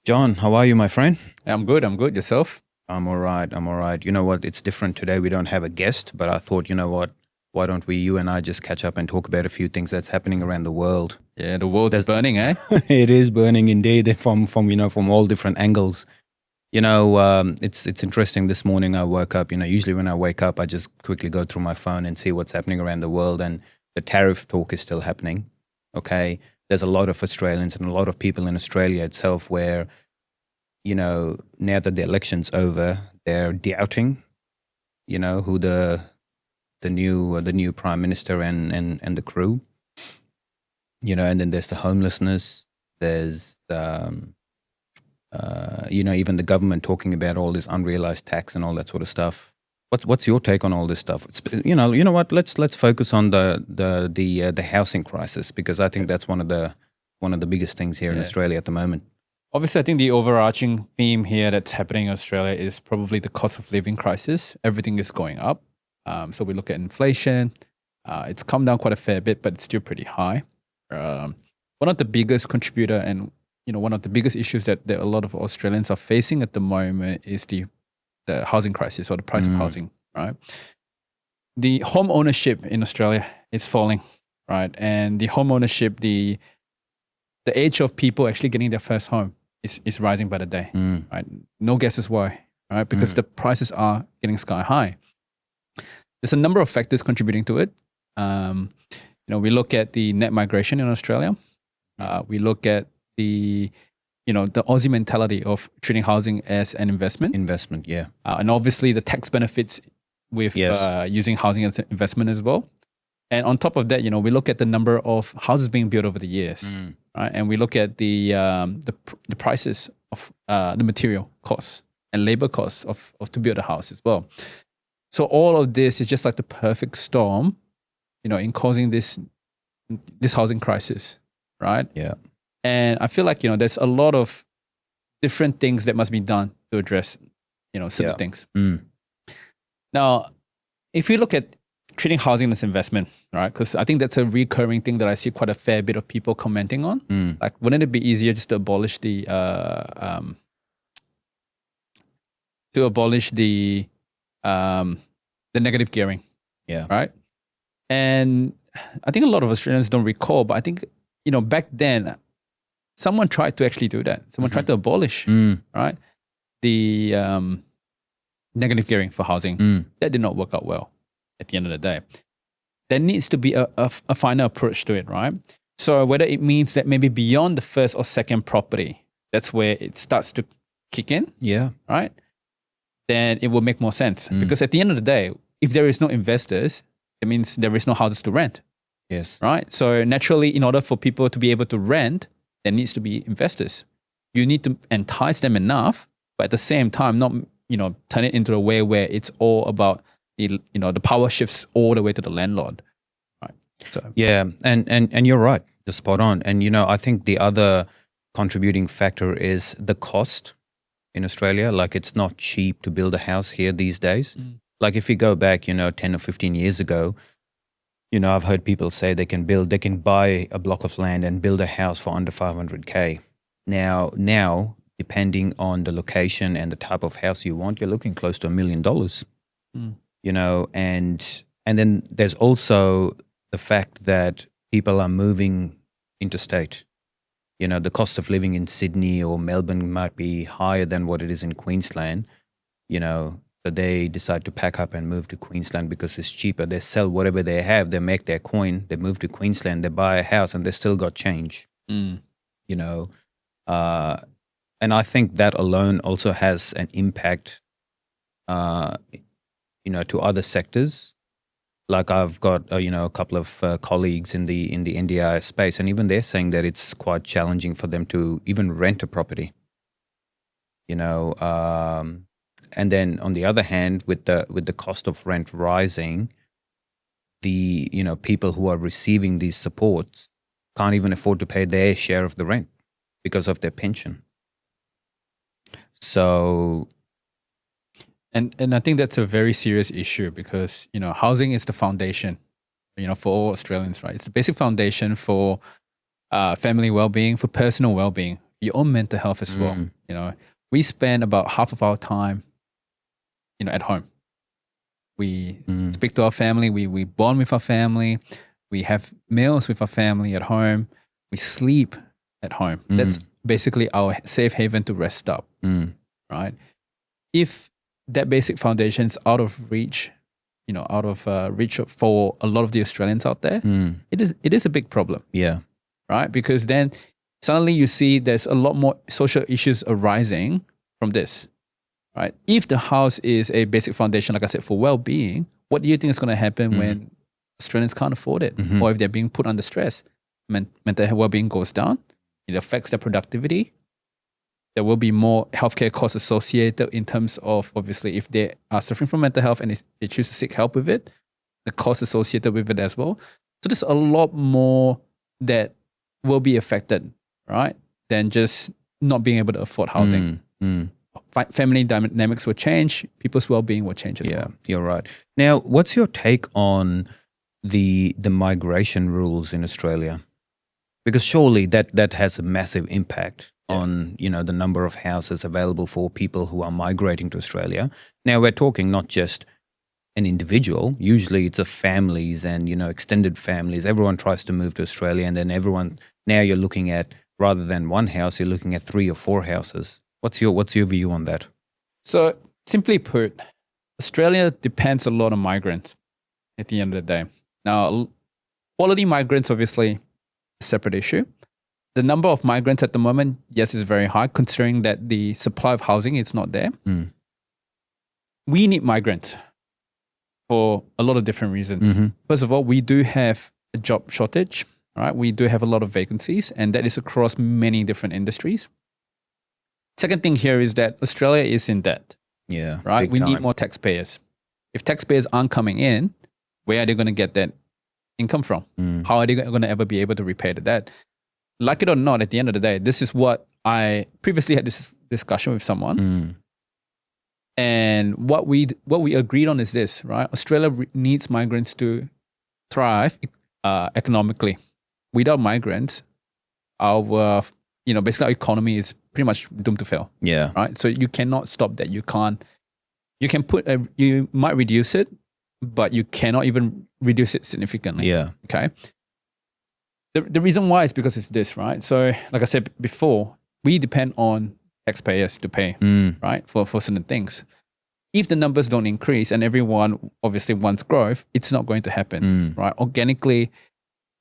John, how are you, my friend? I'm good. Yourself? I'm all right. You know what? It's different today. We don't have a guest, but I thought, you know what? Why don't you and I just catch up and talk about a few things that's happening around the world? Yeah, the world's burning, eh? It is burning indeed from all different angles. It's interesting. This morning I woke up, usually when I wake up, I just quickly go through my phone and see what's happening around the world, and the tariff talk is still happening. Okay. There's a lot of Australians and a lot of people in Australia itself where, now that the election's over, they're doubting, who the new prime minister and the crew, and then there's the homelessness. There's, even the government talking about all this unrealized tax and all that sort of stuff. What's your take on all this stuff? It's, you know what? Let's focus on the housing crisis, because I think that's one of the biggest things here in Australia at the moment. Obviously, I think the overarching theme here that's happening in Australia is probably the cost of living crisis. Everything is going up. So we look at inflation. It's come down quite a fair bit, but it's still pretty high. One of the biggest contributor and one of the biggest issues that a lot of Australians are facing at the moment is the housing crisis, or the price of housing, right? The home ownership in Australia is falling, right? And the home ownership, the age of people actually getting their first home is rising by the day, right? No guesses why, right? Because the prices are getting sky high. There's a number of factors contributing to it. We look at the net migration in Australia. We look at the Aussie mentality of treating housing as an investment. Investment, yeah. And obviously the tax benefits with using housing as an investment as well. And on top of that, we look at the number of houses being built over the years, right? And we look at the prices of the material costs and labor costs of to build a house as well. So all of this is just like the perfect storm, in causing this housing crisis, right? Yeah. And I feel like, there's a lot of different things that must be done to address, certain things. Now, if you look at treating housing as investment, right? Because I think that's a recurring thing that I see quite a fair bit of people commenting on. Like, wouldn't it be easier just to abolish the negative gearing? Yeah. Right. And I think a lot of Australians don't recall, but I think, back then, someone tried to actually do that. Someone tried to abolish, right, the negative gearing for housing. That did not work out well at the end of the day. There needs to be a finer approach to it, right? So whether it means that maybe beyond the first or second property, that's where it starts to kick in, right? Then it will make more sense. Because at the end of the day, if there is no investors, it means there is no houses to rent. Yes. Right? So naturally, in order for people to be able to rent, there needs to be investors. You need to entice them enough, but at the same time, not turn it into a way where it's all about the power shifts all the way to the landlord. Right. So yeah, and you're right, just spot on. And I think the other contributing factor is the cost in Australia. Like, it's not cheap to build a house here these days. Like, if you go back, 10 or 15 years ago, I've heard people say they can buy a block of land and build a house for under 500K. Now, depending on the location and the type of house you want, you're looking close to $1 million. And then there's also the fact that people are moving interstate. The cost of living in Sydney or Melbourne might be higher than what it is in Queensland, So they decide to pack up and move to Queensland because it's cheaper. They sell whatever they have. They make their coin. They move to Queensland. They buy a house, and they still got change. And I think that alone also has an impact, to other sectors like I've got a couple of colleagues in the NDI space, and even they're saying that it's quite challenging for them to even rent a property. And then on the other hand, with the cost of rent rising, the people who are receiving these supports can't even afford to pay their share of the rent because of their pension. So, and I think that's a very serious issue because housing is the foundation, for all Australians, right? It's the basic foundation for family well-being, for personal well-being, your own mental health as well. We spend about half of our time, at home. We speak to our family. We bond with our family. We have meals with our family at home. We sleep at home. That's basically our safe haven to rest up, right? If that basic foundation is out of reach, reach for a lot of the Australians out there, it is a big problem. Yeah. Right? Because then suddenly you see there's a lot more social issues arising from this, right? If the house is a basic foundation, like I said, for well-being, what do you think is going to happen when Australians can't afford it, or if they're being put under stress? Mental well-being goes down. It affects their productivity. There will be more healthcare costs associated in terms of, obviously, if they are suffering from mental health and they choose to seek help with it, the costs associated with it as well. So there's a lot more that will be affected, right, than just not being able to afford housing. Family dynamics will change. People's well-being will change as well. Yeah, you're right. Now, what's your take on the migration rules in Australia? Because surely that has a massive impact on the number of houses available for people who are migrating to Australia. Now, we're talking not just an individual. Usually it's a families and extended families. Everyone tries to move to Australia, and then now you're looking at, rather than one house, you're looking at 3 or 4 houses. What's your view on that? So simply put, Australia depends a lot on migrants at the end of the day. Now, quality migrants, obviously, a separate issue. The number of migrants at the moment, yes, is very high, considering that the supply of housing is not there. We need migrants for a lot of different reasons. First of all, we do have a job shortage, right? We do have a lot of vacancies, and that is across many different industries. Second thing here is that Australia is in debt. Yeah. Right? We need more taxpayers. If taxpayers aren't coming in, where are they going to get that income from? How are they going to ever be able to repay the debt? Like it or not, at the end of the day, this is what I previously had this discussion with someone. And what we agreed on is this, right? Australia needs migrants to thrive economically. Without migrants, our basically our economy is pretty much doomed to fail. Yeah. Right. So you cannot stop that. You can't. You can you might reduce it, but you cannot even reduce it significantly. Yeah. Okay. The reason why is because it's this, right? So, like I said before, we depend on taxpayers to pay, right, for certain things. If the numbers don't increase and everyone obviously wants growth, it's not going to happen, right? Organically,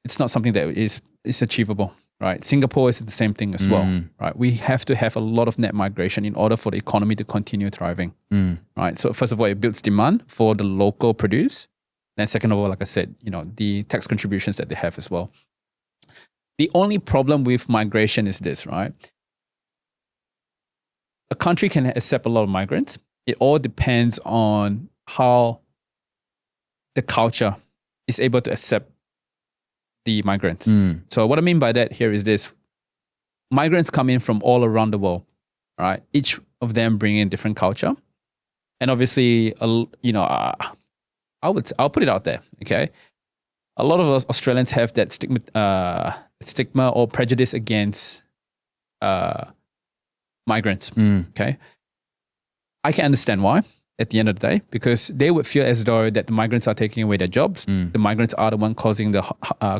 it's not something that is achievable, right? Singapore is the same thing as well, right? We have to have a lot of net migration in order for the economy to continue thriving, right? So first of all, it builds demand for the local produce. Then second of all, like I said, the tax contributions that they have as well. The only problem with migration is this, right? A country can accept a lot of migrants. It all depends on how the culture is able to accept the migrants. So what I mean by that here is this. Migrants come in from all around the world, right? Each of them bring in different culture. And obviously, I'll put it out there, okay? A lot of us Australians have that stigma or prejudice against migrants, okay? I can understand why at the end of the day, because they would feel as though that the migrants are taking away their jobs. The migrants are the one causing the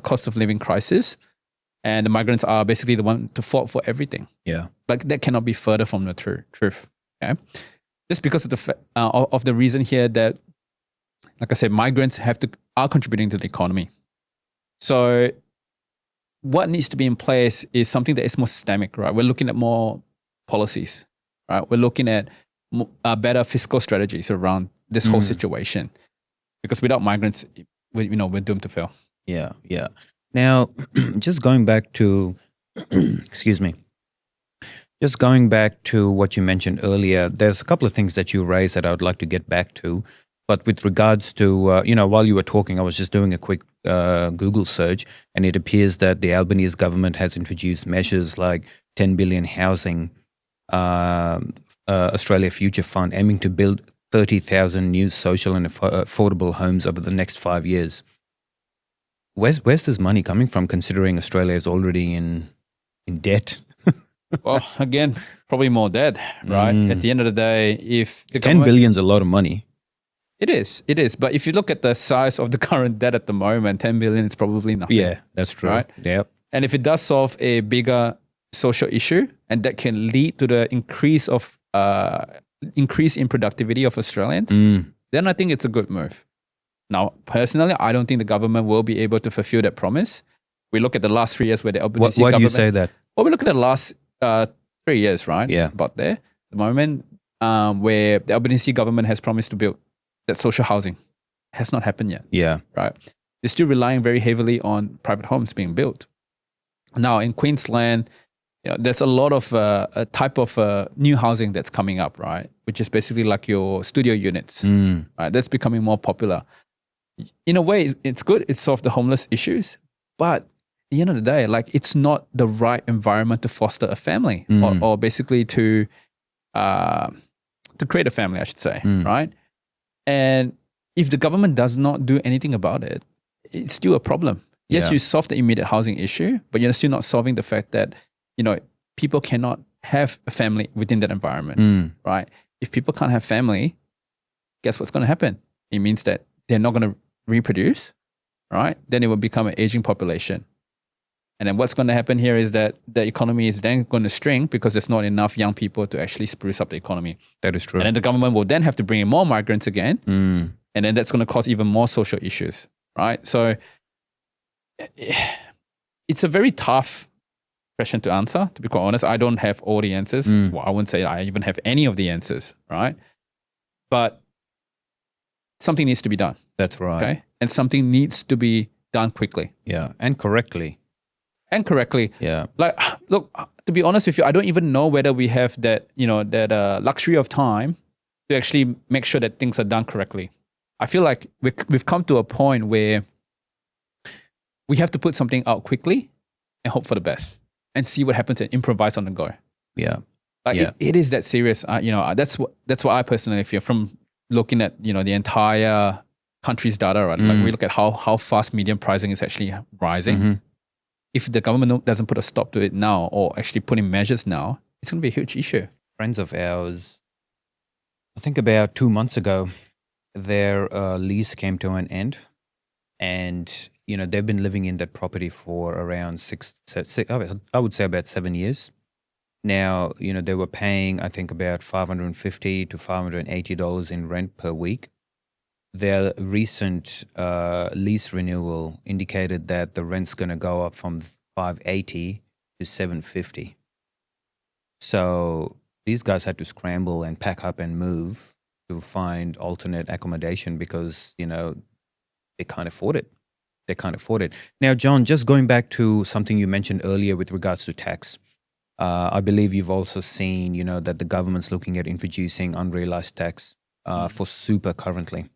cost of living crisis, and the migrants are basically the one to fault for everything. Yeah, like that cannot be further from the truth. Okay, just because of the reason here that, like I said, migrants are contributing to the economy. So what needs to be in place is something that is more systemic, right? We're looking at more policies, right? We're looking at better fiscal strategies around this whole situation. Because without migrants, we're doomed to fail. Yeah, yeah. Now, just going back to, excuse me, just going back to what you mentioned earlier, there's a couple of things that you raised that I would like to get back to. But with regards to, while you were talking, I was just doing a quick Google search, and it appears that the Albanese government has introduced measures like 10 billion housing, Australia Future Fund, aiming to build 30,000 new social and affordable homes over the next 5 years. Where's this money coming from, considering Australia is already in debt? Well, again, probably more debt, right? At the end of the day, if the 10 billion is a lot of money. It is. But if you look at the size of the current debt at the moment, 10 billion is probably nothing. Yeah, that's true. Right? Yep. And if it does solve a bigger social issue, and that can lead to the increase in productivity of Australians, then I think it's a good move. Now, personally, I don't think the government will be able to fulfill that promise. We look at the last 3 years where the Albanese Why government... do you say that? Well, we look at the last 3 years, right? Yeah. About there, the moment where the Albanese government has promised to build that social housing has not happened yet. Yeah. Right. They're still relying very heavily on private homes being built. Now in Queensland, there's a lot of a type of new housing that's coming up, right? Which is basically like your studio units. Right? That's becoming more popular. In a way, it's good. It solved the homeless issues. But at the end of the day, like, it's not the right environment to foster a family or basically to create a family, I should say, right? And if the government does not do anything about it, it's still a problem. Yes, you solve the immediate housing issue, but you're still not solving the fact that, people cannot have a family within that environment, right? If people can't have family, guess what's going to happen? It means that they're not going to reproduce, right? Then it will become an aging population. And then what's going to happen here is that the economy is then going to shrink because there's not enough young people to actually spruce up the economy. That is true. And then the government will then have to bring in more migrants again. And then that's going to cause even more social issues, right? So it's a very tough question to answer, to be quite honest. I don't have all the answers. Well, I wouldn't say I even have any of the answers, right? But something needs to be done. That's right. Okay? And something needs to be done quickly. Yeah, and correctly. Yeah. Like, look, to be honest with you, I don't even know whether we have that, luxury of time to actually make sure that things are done correctly. I feel like we've come to a point where we have to put something out quickly and hope for the best and see what happens and improvise on the go. Yeah. Like, it is that serious. That's what I personally feel from looking at, the entire country's data, right? Like, we look at how fast median pricing is actually rising. If the government doesn't put a stop to it now, or actually put in measures now, it's going to be a huge issue. Friends of ours, I think about 2 months ago, their lease came to an end, and they've been living in that property for around six, I would say about 7 years. Now, they were paying, I think, about $550 to $580 in rent per week. Their recent lease renewal indicated that the rent's going to go up from $580 to $750. So these guys had to scramble and pack up and move to find alternate accommodation because, they can't afford it. They can't afford it. Now, John, just going back to something you mentioned earlier with regards to tax, I believe you've also seen, that the government's looking at introducing unrealized tax for super currently.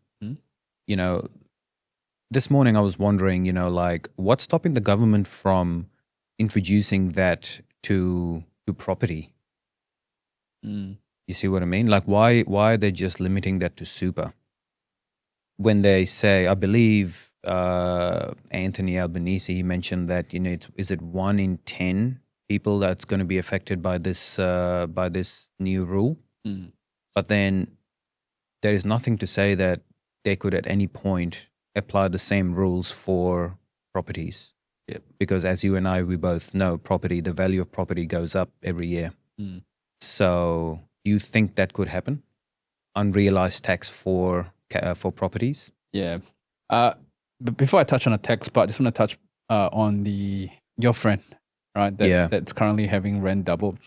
This morning I was wondering, what's stopping the government from introducing that to property? You see what I mean? Like, why are they just limiting that to super? When they say, I believe Anthony Albanese, he mentioned that, is it 1 in 10 people that's going to be affected by this new rule? But then there is nothing to say that they could at any point apply the same rules for properties. Yep. Because as you and I, we both know, the value of property goes up every year. So you think that could happen? Unrealized tax for properties? Yeah. But before I touch on the tax part, I just want to touch on your friend, right? That's currently having rent doubled.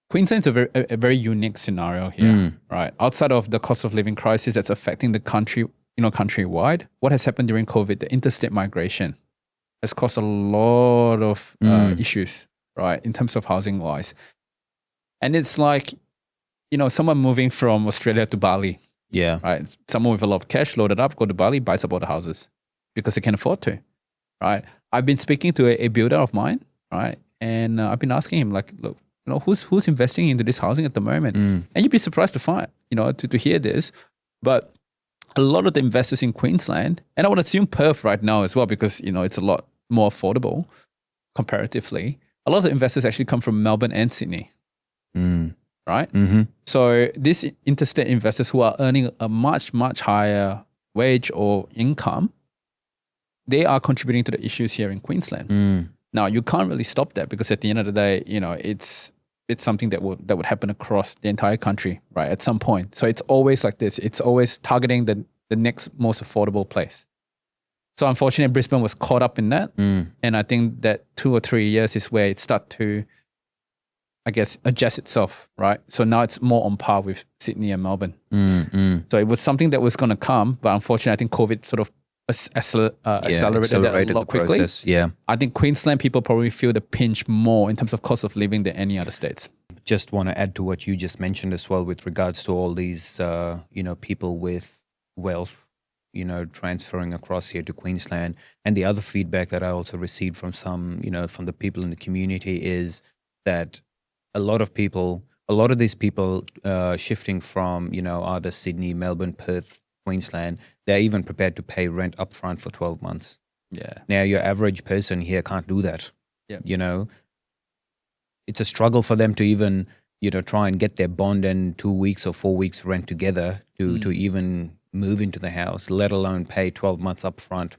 Queensland's a very unique scenario here, right? Outside of the cost of living crisis that's affecting the country countrywide. What has happened during COVID, the interstate migration has caused a lot of issues, right, in terms of housing wise. And it's like, someone moving from Australia to Bali, Yeah. right? Someone with a lot of cash loaded up, go to Bali, buys up all the houses because they can afford to, right? I've been speaking to a builder of mine, right? And I've been asking him, like, look, who's investing into this housing at the moment? And you'd be surprised to find, to hear this. But a lot of the investors in Queensland, and I would assume Perth right now as well, because, it's a lot more affordable comparatively. A lot of the investors actually come from Melbourne and Sydney, right? Mm-hmm. So these interstate investors who are earning a much, much higher wage or income, they are contributing to the issues here in Queensland. Now, you can't really stop that because at the end of the day, it's something that would happen across the entire country, right, at some point. So it's always like this. It's always targeting the next most affordable place. So unfortunately, Brisbane was caught up in that. And I think that 2 or 3 years is where it started to, I guess, adjust itself, right? So now it's more on par with Sydney and Melbourne. So it was something that was going to come, but unfortunately, I think COVID sort of accelerated that a lot quickly. Process. Yeah. I think Queensland people probably feel the pinch more in terms of cost of living than any other states. Just want to add to what you just mentioned as well with regards to all these, people with wealth, transferring across here to Queensland. And the other feedback that I also received from some, from the people in the community is that a lot of these people shifting from, either Sydney, Melbourne, Perth, Queensland, they're even prepared to pay rent upfront for 12 months. Yeah. Now, your average person here can't do that. Yeah. It's a struggle for them to even, try and get their bond and 2 weeks or 4 weeks rent together to even move into the house, let alone pay 12 months upfront.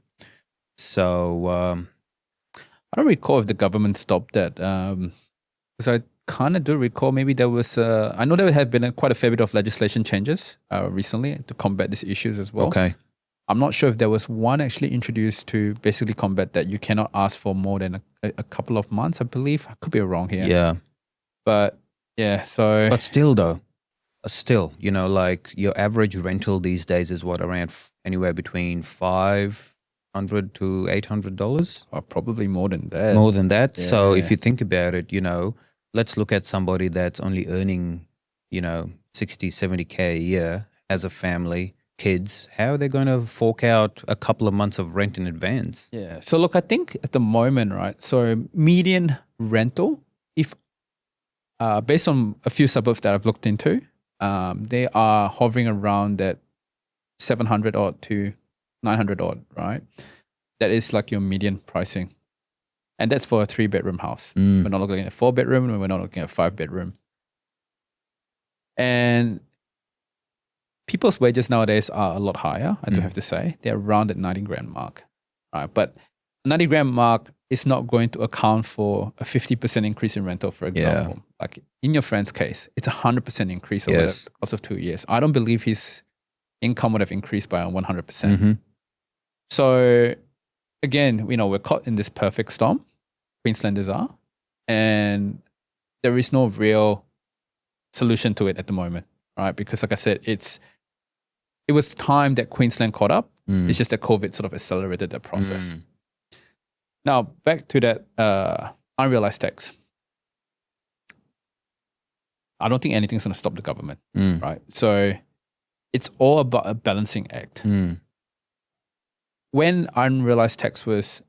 So I don't recall if the government stopped that. Because I kind of do recall maybe there was, I know there have been quite a fair bit of legislation changes recently to combat these issues as well. Okay. I'm not sure if there was one actually introduced to basically combat that. You cannot ask for more than a couple of months, I believe. I could be wrong here. Yeah. But yeah, so. But still though, like your average rental these days is what, around anywhere between $500 to $800? Probably more than that. More than that. Yeah. So if you think about it, let's look at somebody that's only earning, 60, 70K a year as a family, kids. How are they going to fork out a couple of months of rent in advance? Yeah. So look, I think at the moment, right, so median rental, if based on a few suburbs that I've looked into, they are hovering around that 700 odd to 900 odd, right? That is like your median pricing. And that's for a 3-bedroom house. We're not looking at a 4-bedroom, and we're not looking at a 5-bedroom. And people's wages nowadays are a lot higher, I do have to say. They're around that 90 grand mark. Right? But 90 grand mark is not going to account for a 50% increase in rental, for example. Yeah. Like in your friend's case, it's a 100% increase over the course of 2 years. I don't believe his income would have increased by 100%. So again, we're caught in this perfect storm, Queenslanders are, and there is no real solution to it at the moment, right? Because like I said, it was time that Queensland caught up. It's just that COVID sort of accelerated that process. Now, back to that unrealized tax. I don't think anything's going to stop the government, right? So it's all about a balancing act. When unrealized tax was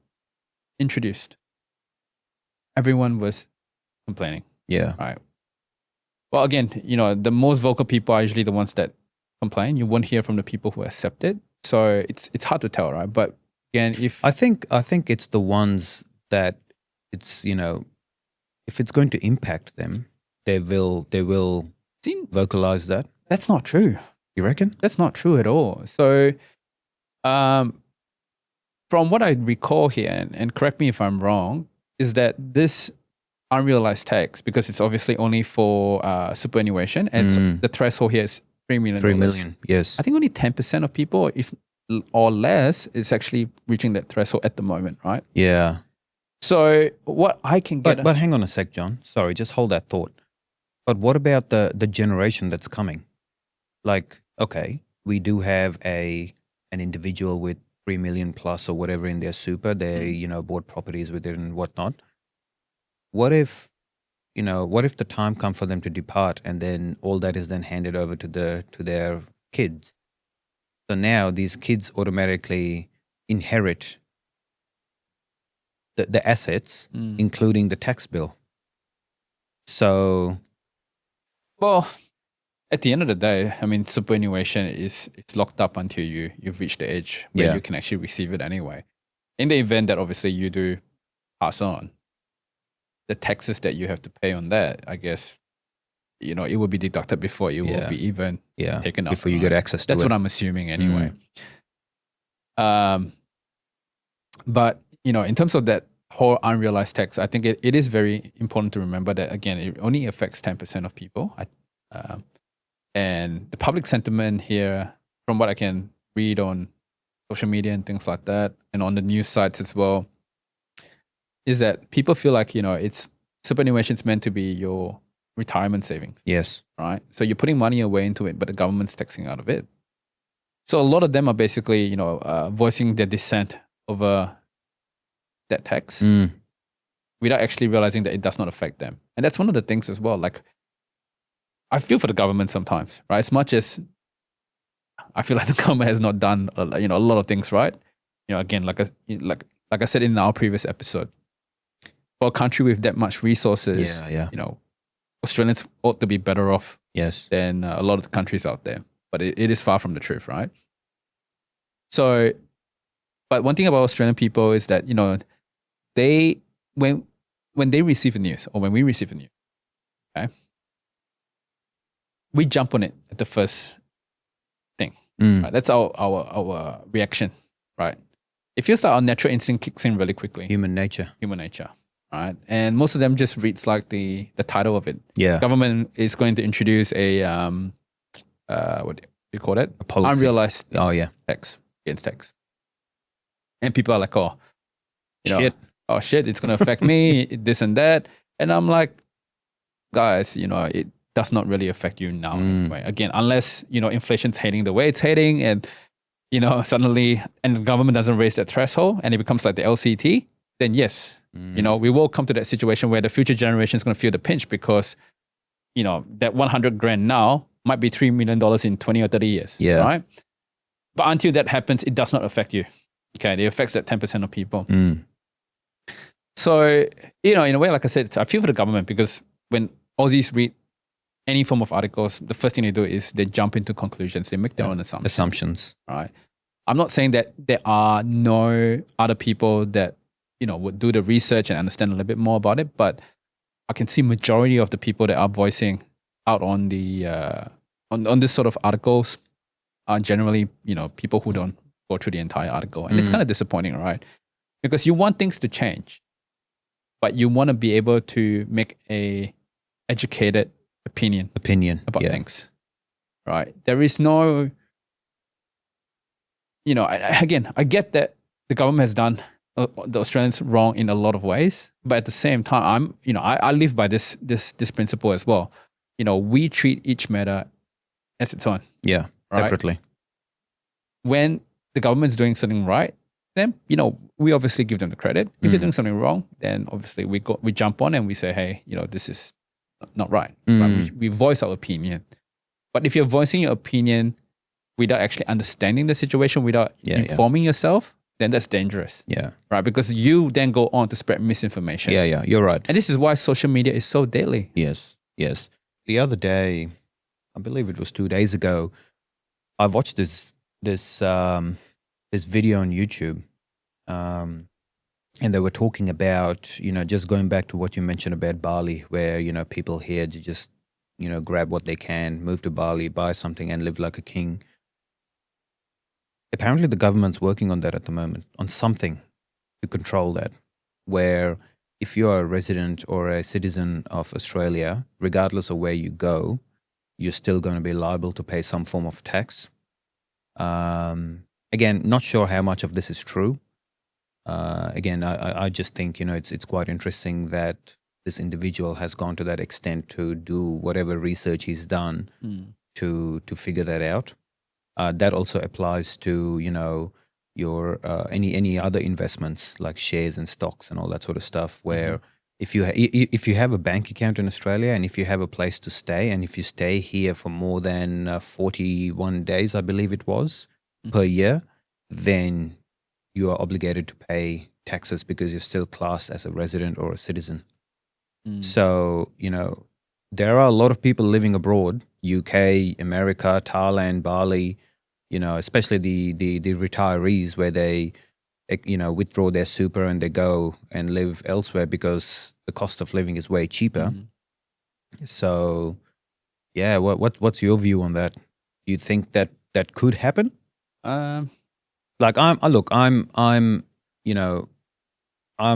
introduced, everyone was complaining. Yeah. Right. Well, again, the most vocal people are usually the ones that complain. You won't hear from the people who accept it. So it's hard to tell, right? But again, I think it's the ones that it's, if it's going to impact them, they will vocalize that. That's not true. You reckon? That's not true at all. So from what I recall here, and correct me if I'm wrong, is that this unrealized tax, because it's obviously only for superannuation, and the threshold here is $3 million. 3 million, yes. I think only 10% of people, or less, is actually reaching that threshold at the moment, right? Yeah. So what I can get... But hang on a sec, John. Sorry, just hold that thought. But what about the generation that's coming? Like, okay, we do have a an individual with 3 million plus or whatever in their super, they bought properties with it and whatnot. What if the time comes for them to depart, and then all that is then handed over to their kids? So now these kids automatically inherit the assets, including the tax bill. So, well, at the end of the day, I mean, superannuation it's locked up until you've reached the age where you can actually receive it anyway. In the event that obviously you do pass on, the taxes that you have to pay on that, I guess, it will be deducted before it will be even taken up. Before you get access to it. That's what I'm assuming anyway. But, in terms of that whole unrealized tax, I think it is very important to remember that, again, it only affects 10% of people. And the public sentiment here, from what I can read on social media and things like that, and on the news sites as well, is that people feel like, it's superannuation is meant to be your retirement savings. Yes. Right? So you're putting money away into it, but the government's taxing out of it. So a lot of them are basically, voicing their dissent over that tax without actually realizing that it does not affect them. And that's one of the things as well. Like, I feel for the government sometimes, right? As much as I feel like the government has not done, a lot of things right. Again, like I said in our previous episode, for a country with that much resources, Australians ought to be better off than a lot of the countries out there. But it is far from the truth, right? So, but one thing about Australian people is that, they, when they receive the news, or when we receive the news, okay, we jump on it at the first thing. Right? That's our reaction, right? It feels like our natural instinct kicks in really quickly. Human nature. Right? And most of them just reads like the title of it. Yeah. Government is going to introduce a what do you call it? A policy. Unrealized tax against tax. And people are like, shit, it's going to affect me, this and that. And I'm like, guys, it does not really affect you now anyway. Again, unless, inflation's heading the way it's heading, and, suddenly, and the government doesn't raise that threshold and it becomes like the LCT, then yes, we will come to that situation where the future generation is going to feel the pinch because, that 100 grand now might be $3 million in 20 or 30 years. Yeah. Right? But until that happens, it does not affect you. Okay. It affects that 10% of people. So, in a way, like I said, I feel for the government because when Aussies read any form of articles, the first thing they do is they jump into conclusions. They make their own assumptions. Right. I'm not saying that there are no other people that, would do the research and understand a little bit more about it, but I can see majority of the people that are voicing out on the on this sort of articles are generally, people who don't go through the entire article. And it's kind of disappointing, right? Because you want things to change, but you want to be able to make a educated opinion about things, right? There is no, I get that the government has done the Australians wrong in a lot of ways, but at the same time, I live by this principle as well. We treat each matter as its own. Yeah, right? separately. When the government's doing something right, then we obviously give them the credit. If they're doing something wrong, then obviously we jump on and we say, hey, this is not right. Right? We voice our opinion. But if you're voicing your opinion without actually understanding the situation, without informing yourself, then that's dangerous. Yeah. Right? Because you then go on to spread misinformation. Yeah, you're right. And this is why social media is so deadly. Yes. The other day, I believe it was 2 days ago, I watched this video on YouTube, and they were talking about, just going back to what you mentioned about Bali, where, people here to just, grab what they can, move to Bali, buy something and live like a king. Apparently the government's working on that at the moment, on something to control that, where if you're a resident or a citizen of Australia, regardless of where you go, you're still going to be liable to pay some form of tax. Again, not sure how much of this is true. Again, I just think, it's quite interesting that this individual has gone to that extent to do whatever research he's done to figure that out. That also applies to, your any other investments like shares and stocks and all that sort of stuff. Where if you have a bank account in Australia, and if you have a place to stay, and if you stay here for more than 41 days, I believe it was, per year, then you are obligated to pay taxes because you're still classed as a resident or a citizen. So, there are a lot of people living abroad, UK, America, Thailand, Bali, especially the retirees, where they, withdraw their super and they go and live elsewhere because the cost of living is way cheaper. So, yeah, what's your view on that? Do you think that could happen? Like I'm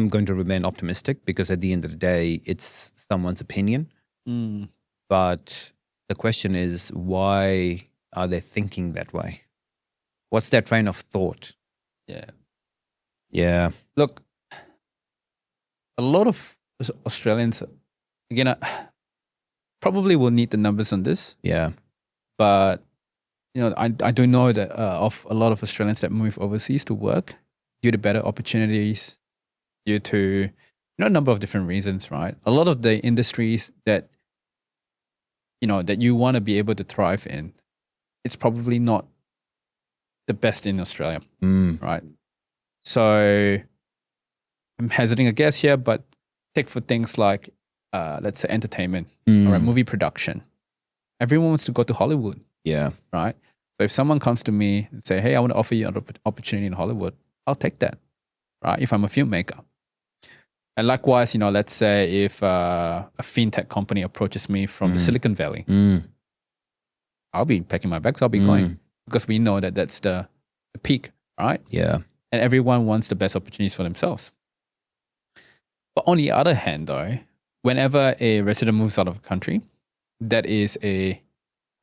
going to remain optimistic because at the end of the day, it's someone's opinion. But the question is, why are they thinking that way? What's their train of thought? Yeah. Look, a lot of Australians, again, probably will need the numbers on this. Yeah. But, I do know that of a lot of Australians that move overseas to work due to better opportunities, due to a number of different reasons, right? A lot of the industries that that you want to be able to thrive in, it's probably not the best in Australia, right? So I'm hesitating a guess here, but take for things like, let's say, entertainment or movie production. Everyone wants to go to Hollywood. Yeah. Right? So if someone comes to me and say, hey, I want to offer you an opportunity in Hollywood, I'll take that, right? If I'm a filmmaker. And likewise, let's say if a fintech company approaches me from the Silicon Valley, I'll be packing my bags, I'll be going, because we know that that's the peak, right? Yeah. And everyone wants the best opportunities for themselves. But on the other hand, though, whenever a resident moves out of a country, that is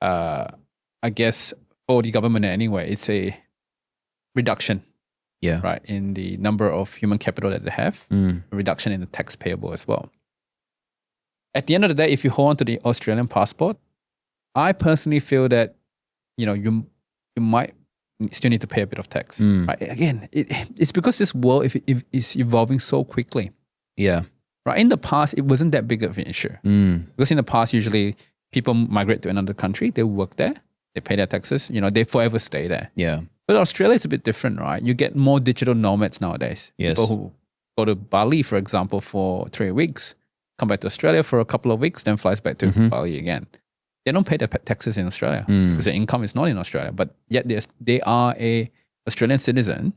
I guess, for the government anyway, it's a reduction, right, in the number of human capital that they have, a reduction in the tax payable as well. At the end of the day, if you hold on to the Australian passport, I personally feel that, you might still need to pay a bit of tax. Right? Again, it's because this world is evolving so quickly. Yeah. Right. In the past, it wasn't that big of an issue. Because in the past, usually people migrate to another country, they work there, they pay their taxes, they forever stay there. Yeah. But Australia is a bit different, right? You get more digital nomads nowadays. Yes. People who go to Bali, for example, for 3 weeks, come back to Australia for a couple of weeks, then flies back to Bali again. They don't pay their taxes in Australia because their income is not in Australia, but yet they are a Australian citizen,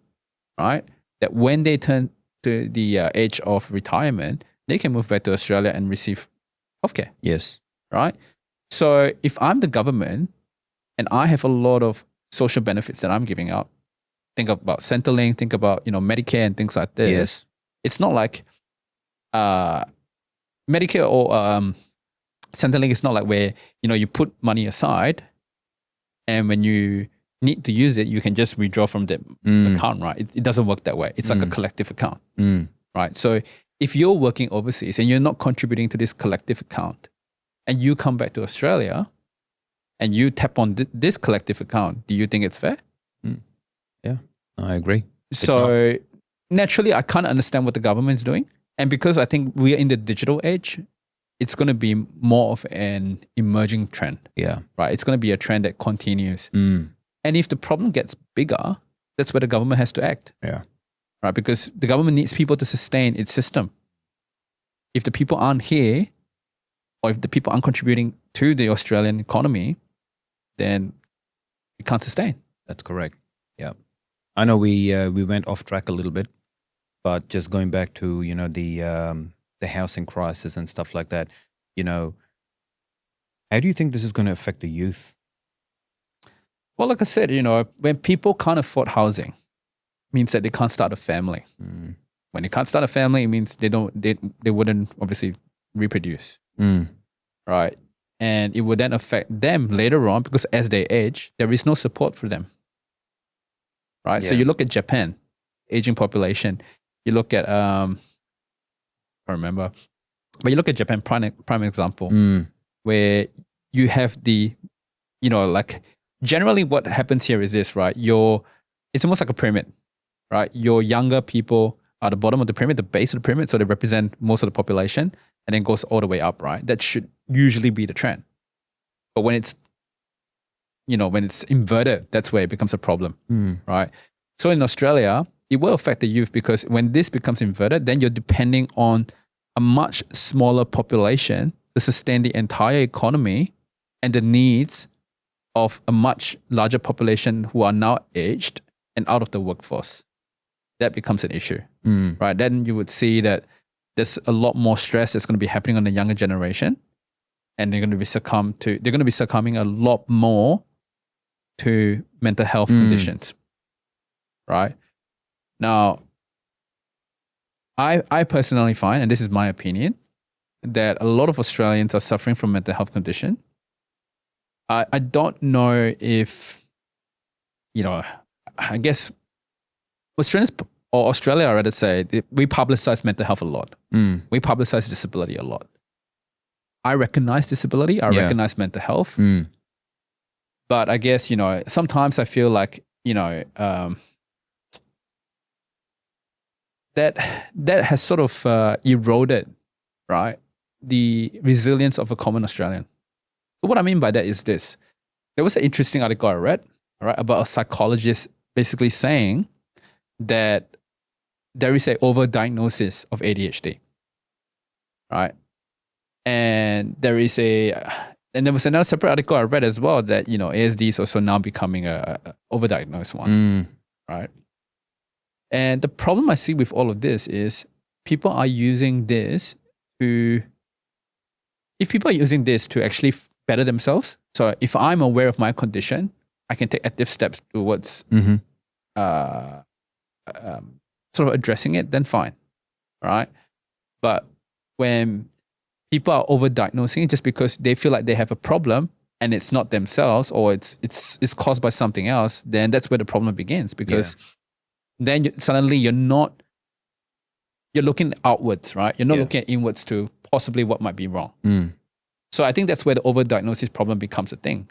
right? That when they turn to the age of retirement, they can move back to Australia and receive healthcare. Yes. Right? So if I'm the government and I have a lot of social benefits that I'm giving out, think about Centrelink, think about, Medicare and things like this. Yes. It's not like Medicare or Centrelink is not like where, you put money aside and when you need to use it, you can just withdraw from the account, right? It doesn't work that way. It's like a collective account, right? So if you're working overseas and you're not contributing to this collective account and you come back to Australia and you tap on this collective account, do you think it's fair? Yeah, I agree. So naturally, I can't understand what the government's doing. And because I think we are in the digital age, it's going to be more of an emerging trend. Yeah. Right? It's going to be a trend that continues. And if the problem gets bigger, that's where the government has to act. Yeah. Right? Because the government needs people to sustain its system. If the people aren't here, or if the people aren't contributing to the Australian economy, then it can't sustain. That's correct. Yeah. I know we went off track a little bit, but just going back to, the housing crisis and stuff like that, how do you think this is going to affect the youth? Well, like I said, when people can't afford housing, it means that they can't start a family. When they can't start a family, it means they wouldn't obviously reproduce. Right? And it would then affect them later on because as they age, there is no support for them. Right? Yeah. So you look at Japan, aging population. You look at, I don't remember, but you look at Japan, prime example, where you have the, like generally what happens here is this, right? It's almost like a pyramid, right? Your younger people are the bottom of the pyramid, the base of the pyramid, so they represent most of the population, and then goes all the way up, right? That should usually be the trend. But when it's inverted, that's where it becomes a problem, right? So in Australia, it will affect the youth because when this becomes inverted, then you're depending on a much smaller population to sustain the entire economy and the needs of a much larger population who are now aged and out of the workforce. That becomes an issue, right? Then you would see that there's a lot more stress that's going to be happening on the younger generation, and they're going to be succumbing a lot more to mental health conditions, right? Now, I personally find, and this is my opinion, that a lot of Australians are suffering from mental health condition. I don't know if, I guess Australians, or Australia, I rather say, we publicize mental health a lot. We publicize disability a lot. I recognize disability. I recognize mental health. But I guess, sometimes I feel like, that has sort of eroded, right, the resilience of a common Australian. So what I mean by that is this. There was an interesting article I read, right, about a psychologist basically saying that there is a overdiagnosis of ADHD, right? And there was another separate article I read as well that, ASD is also now becoming a overdiagnosed one, right? And the problem I see with all of this is people are using this to actually better themselves. So if I'm aware of my condition, I can take active steps towards sort of addressing it, then fine, right? But when people are overdiagnosing it just because they feel like they have a problem and it's not themselves, or it's caused by something else, then that's where the problem begins, because then suddenly you're looking outwards, right? You're not looking inwards to possibly what might be wrong. So I think that's where the overdiagnosis problem becomes a thing,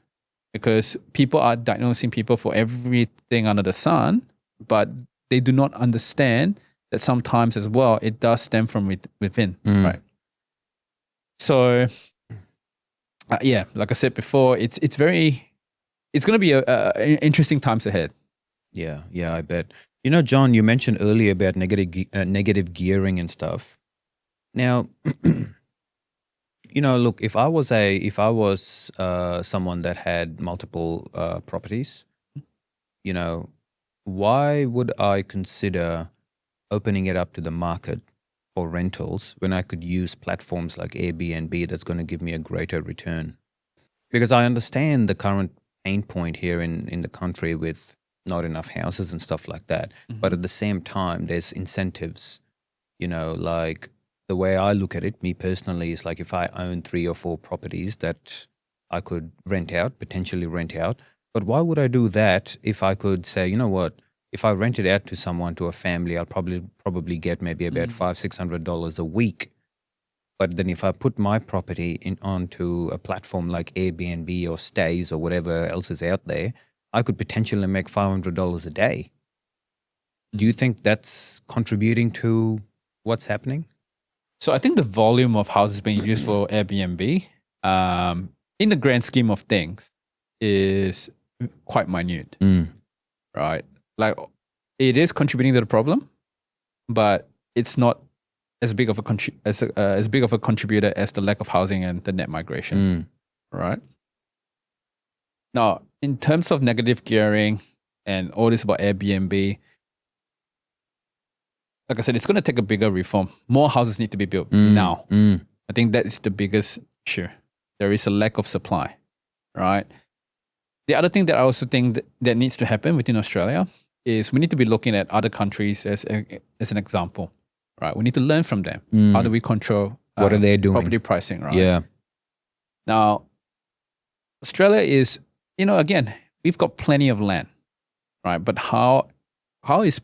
because people are diagnosing people for everything under the sun, but they do not understand that sometimes as well it does stem from within, right? So like I said before, it's going to be a interesting times ahead. Yeah, I bet. John, you mentioned earlier about negative gearing and stuff. Now, look, if I was someone that had multiple properties, why would I consider opening it up to the market for rentals when I could use platforms like Airbnb that's going to give me a greater return? Because I understand the current pain point here in the country with not enough houses and stuff like that. But at the same time, there's incentives, like the way I look at it, me personally, is like if I own 3 or 4 properties that I could potentially rent out. But why would I do that if I could say, you know what, if I rent it out to someone, to a family, I'll probably get maybe about $500-$600 a week. But then if I put my property onto a platform like Airbnb or Stays or whatever else is out there, I could potentially make $500 a day. Do you think that's contributing to what's happening? So I think the volume of houses being used for Airbnb, in the grand scheme of things, is quite minute, right? Like, it is contributing to the problem, but it's not as big of a contributor as the lack of housing and the net migration, right? Now, in terms of negative gearing and all this about Airbnb, like I said, it's going to take a bigger reform. More houses need to be built now. I think that is the biggest issue. There is a lack of supply, right? The other thing that I also think that needs to happen within Australia is we need to be looking at other countries as an example, right? We need to learn from them. How do we control what are they doing? Property pricing, right? Yeah. Now, Australia is, again, we've got plenty of land, right? But how is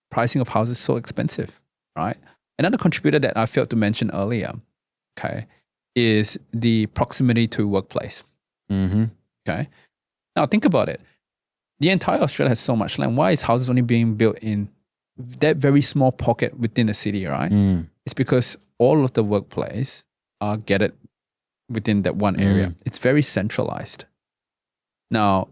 pricing of houses so expensive, right? Another contributor that I failed to mention earlier, okay, is the proximity to workplace. Okay. Now think about it. The entire Australia has so much land. Why is houses only being built in that very small pocket within the city, right? It's because all of the workplace are gathered within that one area. It's very centralized. Now,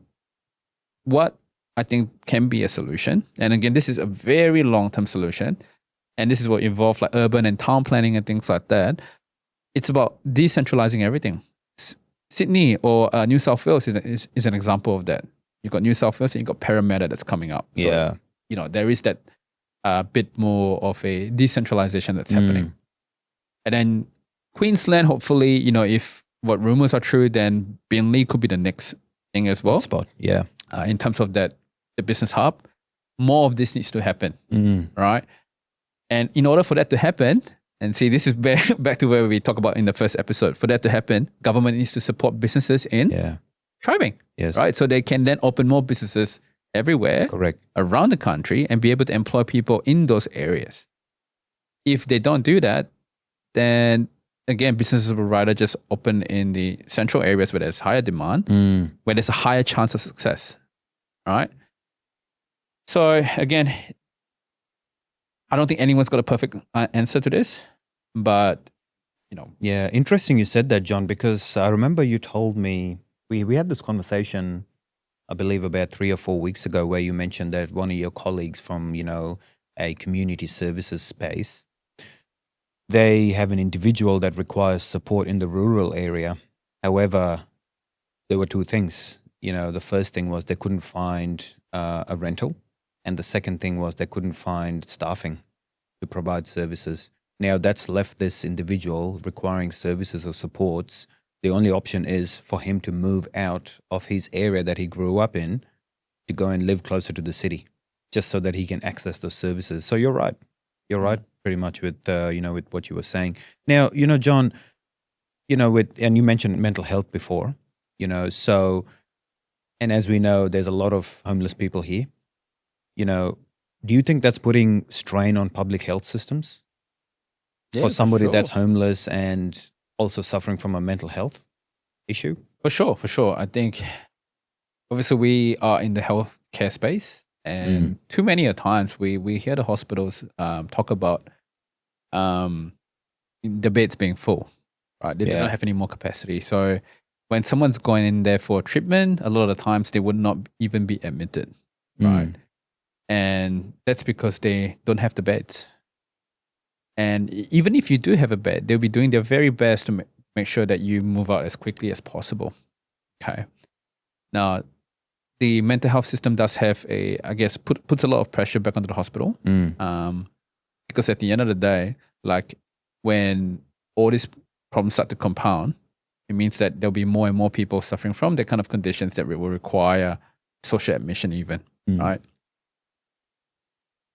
what I think can be a solution, and again, this is a very long-term solution, and this is what involves like urban and town planning and things like that. It's about decentralizing everything. Sydney or New South Wales is an example of that. You've got New South Wales and you've got Parramatta that's coming up. So, there is that bit more of a decentralization that's happening. And then Queensland, hopefully, if what rumors are true, then Beenleigh could be the next thing as well. Spot, yeah. In terms of the business hub, more of this needs to happen, right? And in order for that to happen, and see, this is back to where we talk about in the first episode. For that to happen, government needs to support businesses in thriving, right? So they can then open more businesses everywhere around the country and be able to employ people in those areas. If they don't do that, then again, businesses will rather just open in the central areas where there's higher demand, where there's a higher chance of success, right? So again, I don't think anyone's got a perfect answer to this, but Yeah, interesting you said that, John, because I remember you told me, we had this conversation, I believe about 3 or 4 weeks ago, where you mentioned that one of your colleagues from, a community services space, they have an individual that requires support in the rural area. However, there were two things. The first thing was they couldn't find a rental. And the second thing was they couldn't find staffing to provide services. Now that's left this individual requiring services or supports. The only option is for him to move out of his area that he grew up in to go and live closer to the city, just so that he can access those services. So you're right. You're right pretty much with, with what you were saying. Now, John, and you mentioned mental health before, so, and as we know, there's a lot of homeless people here. Do you think that's putting strain on public health systems for somebody that's homeless and also suffering from a mental health issue? For sure. I think obviously we are in the healthcare space, and too many a times we hear the hospitals talk about the beds being full, right? They don't have any more capacity. So when someone's going in there for treatment, a lot of the times they would not even be admitted, right? And that's because they don't have the beds. And even if you do have a bed, they'll be doing their very best to make sure that you move out as quickly as possible. Okay. Now, the mental health system does have puts a lot of pressure back onto the hospital. Because at the end of the day, like when all these problems start to compound, it means that there'll be more and more people suffering from the kind of conditions that will require social admission even, right?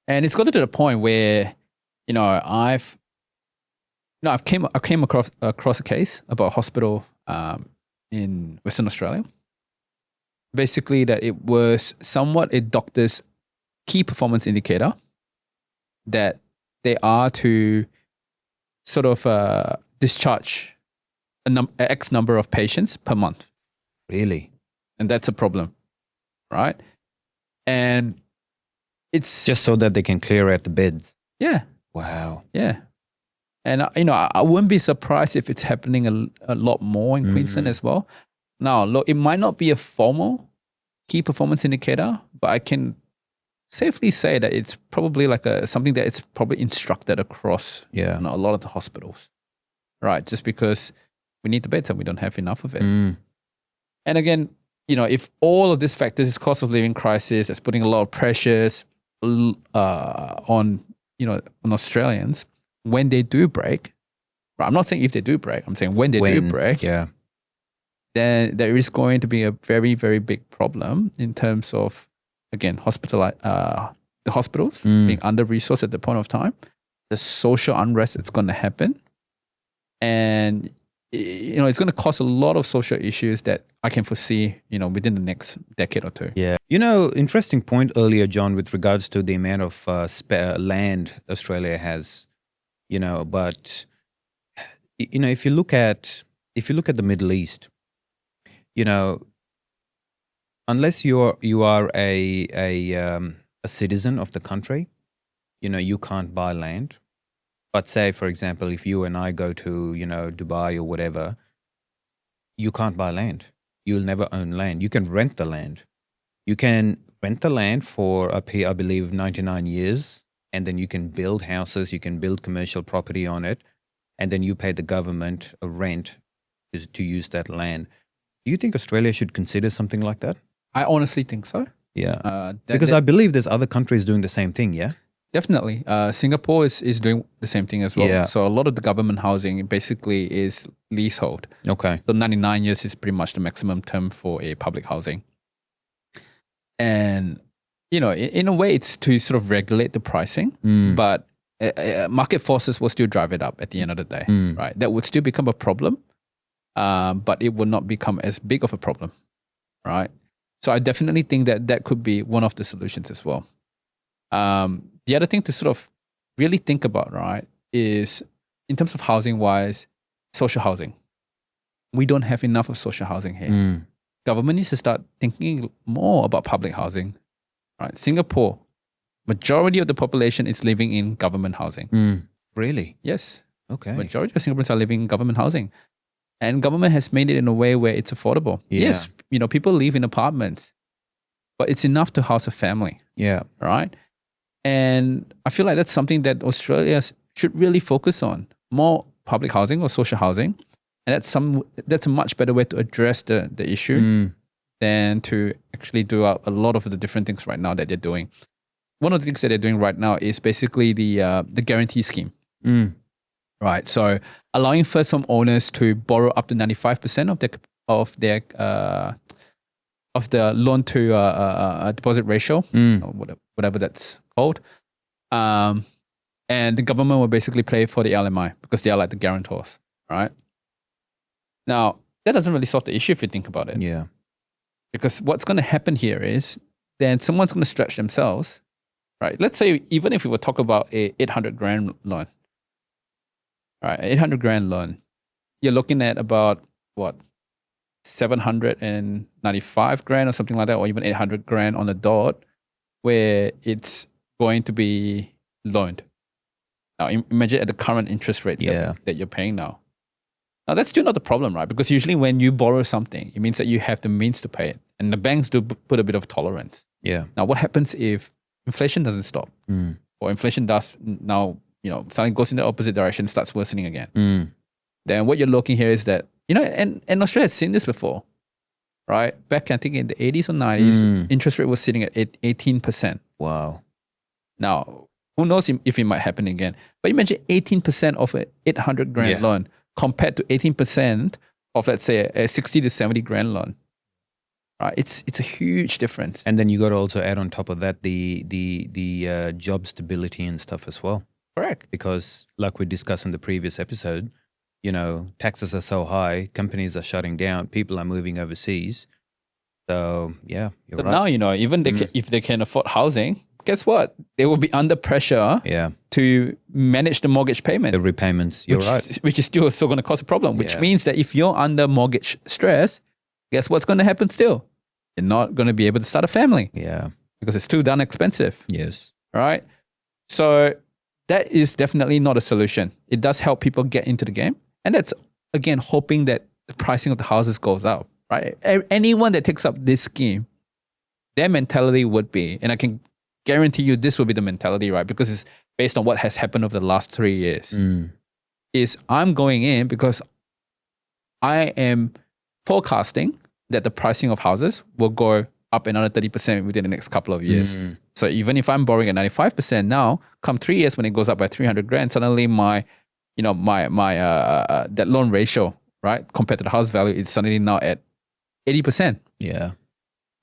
And it's gotten to the point where, I've came across a case about a hospital in Western Australia. Basically, that it was somewhat a doctor's key performance indicator that they are to sort of discharge X number of patients per month. Really? And that's a problem, right? And it's just so that they can clear out the beds. Yeah. Wow. Yeah. And, I wouldn't be surprised if it's happening a lot more in Queensland as well. Now, look, it might not be a formal key performance indicator, but I can safely say that it's probably like something that it's probably instructed across a lot of the hospitals, right? Just because we need the beds and we don't have enough of it. And again, if all of these factors, this cost of living crisis, is putting a lot of pressures on Australians, when they do break, right, I'm not saying if they do break, I'm saying when they do break, then there is going to be a very, very big problem in terms of, again, the hospitals being under-resourced at the point of time, the social unrest that's going to happen, and it's going to cause a lot of social issues that I can foresee, within the next decade or two. Yeah. Interesting point earlier, John, with regards to the amount of land Australia has, but, if you look at the Middle East, unless you are a citizen of the country, you can't buy land. But say, for example, if you and I go to Dubai or whatever, you can't buy land. You'll never own land. You can rent the land. You can rent the land for up here, I believe, 99 years, and then you can build houses. You can build commercial property on it, and then you pay the government a rent to use that land. Do you think Australia should consider something like that? I honestly think so. Yeah, because I believe there's other countries doing the same thing. Yeah, definitely. Singapore is doing the same thing as well. Yeah. So a lot of the government housing basically is leasehold. okay. So 99 years is pretty much the maximum term for a public housing. And, in a way, it's to sort of regulate the pricing, but market forces will still drive it up at the end of the day, right? That would still become a problem, but it would not become as big of a problem, right? So I definitely think that could be one of the solutions as well. The other thing to sort of really think about, right, is in terms of housing wise, social housing. We don't have enough of social housing here. Government needs to start thinking more about public housing, right? Singapore, majority of the population is living in government housing. Really? Yes, Okay. majority of Singaporeans are living in government housing. And government has made it in a way where it's affordable. Yeah. Yes, people live in apartments, but it's enough to house a family, Yeah. right? And I feel like that's something that Australia should really focus on, more public housing or social housing. And that's a much better way to address the issue than to actually do a lot of the different things right now that they're doing. One of the things that they're doing right now is basically the guarantee scheme. Right. So allowing first home owners to borrow up to 95% of the loan to deposit ratio, or whatever that's called. And the government will basically pay for the LMI because they are like the guarantors, right? Now, that doesn't really solve the issue if you think about it. Yeah. Because what's going to happen here is then someone's going to stretch themselves, right? Let's say even if we were talk about a 800 grand loan, right? 800 grand loan, you're looking at about what? 795 grand or something like that, or even 800 grand on the dot, where it's going to be loaned. Now, imagine at the current interest rates that you're paying now. Now, that's still not the problem, right? Because usually when you borrow something, it means that you have the means to pay it. And the banks do put a bit of tolerance. Yeah. Now, what happens if inflation doesn't stop? Or inflation does now, suddenly goes in the opposite direction, starts worsening again. Then what you're looking here is that, and Australia has seen this before, right? Back, I think in the 80s or 90s, interest rate was sitting at 18%. Wow. Now, who knows if it might happen again? But imagine 18% of an 800 grand loan compared to 18% of, let's say, a 60 to 70 grand loan. Right? It's a huge difference. And then you got to also add on top of that the job stability and stuff as well. Correct. Because like we discussed in the previous episode, taxes are so high, companies are shutting down, people are moving overseas. So yeah, you're right. Now, even if they can afford housing, guess what? They will be under pressure to manage the mortgage payment. The repayments, you're right. Which is still going to cause a problem, which means that if you're under mortgage stress, guess what's going to happen still? You're not going to be able to start a family. Yeah. Because it's too darn expensive. Yes. Right? So that is definitely not a solution. It does help people get into the game. And that's, again, hoping that the pricing of the houses goes up. Right? Anyone that takes up this scheme, their mentality would be, and I can guarantee you this will be the mentality, right? Because it's based on what has happened over the last 3 years. Is I'm going in because I am forecasting that the pricing of houses will go up another 30% within the next couple of years. So even if I'm borrowing at 95% now, come 3 years when it goes up by 300 grand, suddenly my that loan ratio, right, compared to the house value, is suddenly now at 80%. Yeah.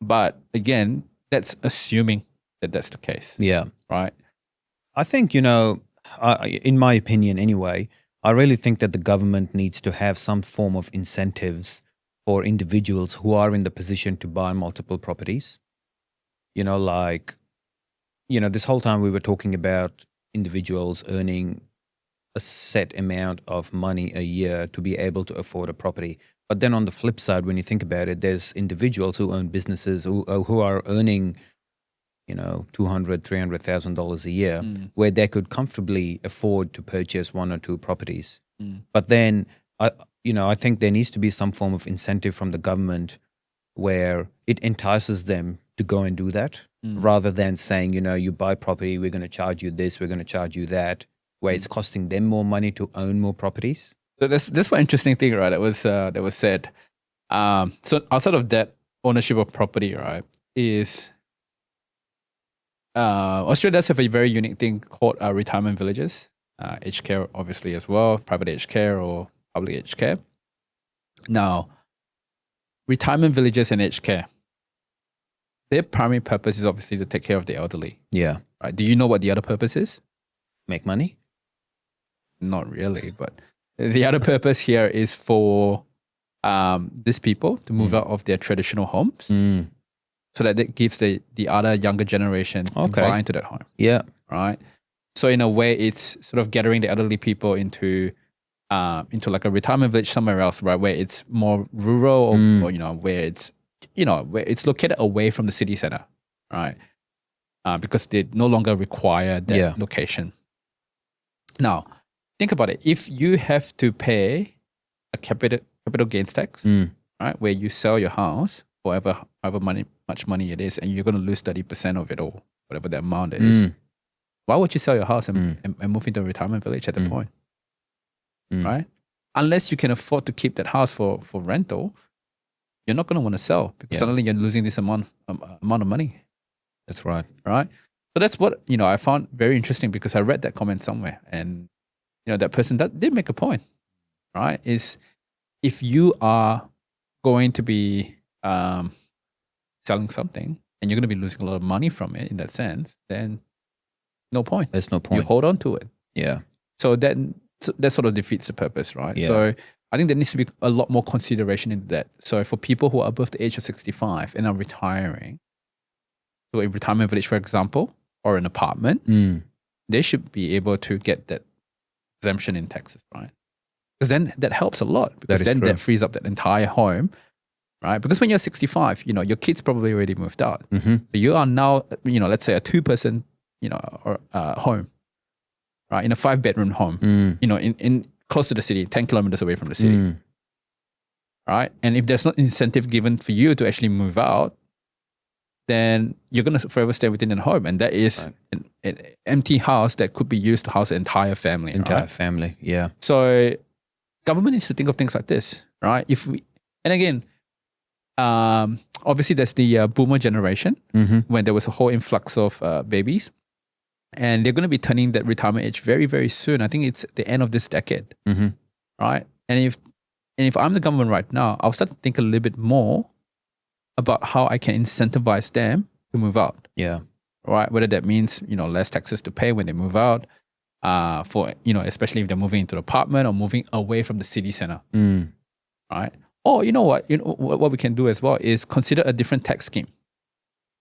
But again, that's assuming that that's the case. Yeah. Right. I think, in my opinion anyway, I really think that the government needs to have some form of incentives for individuals who are in the position to buy multiple properties. This whole time we were talking about individuals earning a set amount of money a year to be able to afford a property. But then on the flip side, when you think about it, there's individuals who own businesses who are earning, $200,000, $300,000 a year, where they could comfortably afford to purchase one or two properties. But then, I think there needs to be some form of incentive from the government where it entices them to go and do that, rather than saying, you buy property, we're going to charge you this, we're going to charge you that, where it's costing them more money to own more properties. So this one interesting thing, right? That was said. So outside of that, ownership of property, right, is Australia does have a very unique thing called retirement villages, aged care obviously as well, private aged care or public aged care. Now, retirement villages and aged care, their primary purpose is obviously to take care of the elderly. Yeah. Right. Do you know what the other purpose is? Make money? Not really, but the other purpose here is for these people to move out of their traditional homes, so that it gives the other younger generation to buy into that home. Yeah. Right. So in a way, it's sort of gathering the elderly people into like a retirement village somewhere else, right, where it's more rural, or where it's located away from the city center, right? Because they no longer require that location. Now, think about it. If you have to pay a capital gains tax, right, where you sell your house for however much money it is, and you're going to lose 30% of it, or whatever the amount is, why would you sell your house and move into a retirement village at that point? Right? Unless you can afford to keep that house for rental, you're not going to want to sell, because suddenly you're losing this amount of money. That's right. Right? So that's what, I found very interesting, because I read that comment somewhere, and that person that did make a point, right? Is if you are going to be selling something and you're going to be losing a lot of money from it in that sense, then no point. There's no point. You hold on to it. Yeah. So that sort of defeats the purpose, right? Yeah. So I think there needs to be a lot more consideration into that. So for people who are above the age of 65 and are retiring to a retirement village, for example, or an apartment, they should be able to get that exemption in taxes, right? Because then that helps a lot, because then that frees up that entire home, right? Because when you're 65, your kids probably already moved out. So you are now, let's say a 2-person, home, right? In a 5-bedroom home, in close to the city, 10 kilometers away from the city, right? And if there's not incentive given for you to actually move out, then you're going to forever stay within a home. And that is an empty house that could be used to house an entire family. Family, yeah. So government needs to think of things like this, right? And again, obviously there's the boomer generation, when there was a whole influx of babies. And they're going to be turning that retirement age very, very soon. I think it's the end of this decade, right? And if I'm the government right now, I'll start to think a little bit more about how I can incentivize them to move out. Yeah. Right? Whether that means, less taxes to pay when they move out, for, especially if they're moving into an apartment or moving away from the city center. Right? Or what we can do as well is consider a different tax scheme.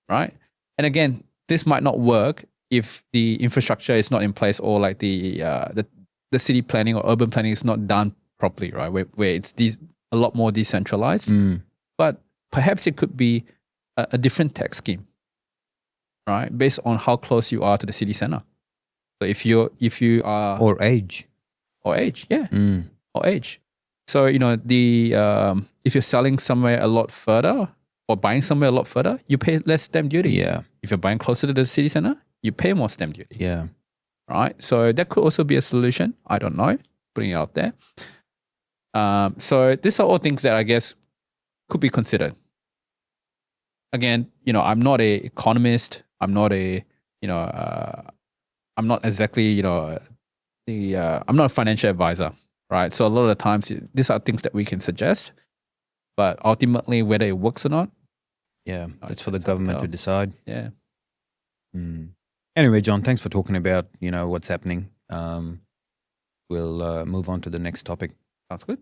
Right? And again, this might not work if the infrastructure is not in place, or like the city planning or urban planning is not done properly, right? Where it's a lot more decentralized. But perhaps it could be a different tax scheme, right? Based on how close you are to the city center. So if you are, or age, yeah, or age. So if you're selling somewhere a lot further or buying somewhere a lot further, you pay less stamp duty. Yeah. If you're buying closer to the city center, you pay more stamp duty. Yeah. Right. So that could also be a solution. I don't know. Putting it out there. So these are all things that I guess could be considered. Again, I'm not an economist. I'm not I'm not exactly, I'm not a financial advisor, right? So a lot of the times these are things that we can suggest, but ultimately whether it works or not, it's for the government to decide. Yeah. Anyway, John, thanks for talking about, what's happening. We'll move on to the next topic. Sounds good.